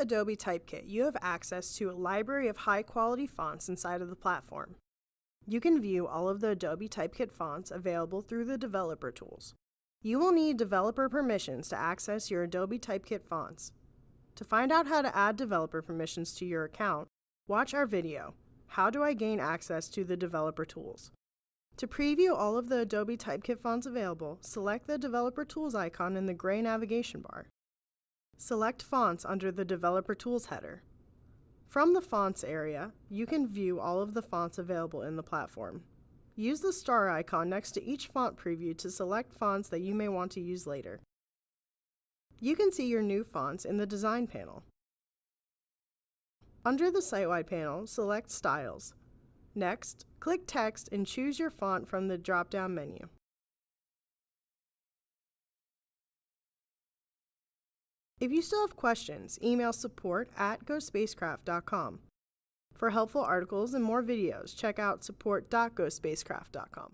Adobe Typekit, you have access to a library of high-quality fonts inside of the platform. You can view all of the Adobe Typekit fonts available through the developer tools. You will need developer permissions to access your Adobe Typekit fonts. To find out how to add developer permissions to your account, watch our video, How Do I Gain Access to the Developer Tools? To preview all of the Adobe Typekit fonts available, select the Developer Tools icon in the gray navigation bar. Select Fonts under the Developer Tools header. From the Fonts area, you can view all of the fonts available in the platform. Use the star icon next to each font preview to select fonts that you may want to use later. You can see your new fonts in the Design panel. Under the Site-Wide panel, select Styles. Next, click Text and choose your font from the drop-down menu. If you still have questions, email support@gospacecraft.com. For helpful articles and more videos, check out support.gospacecraft.com.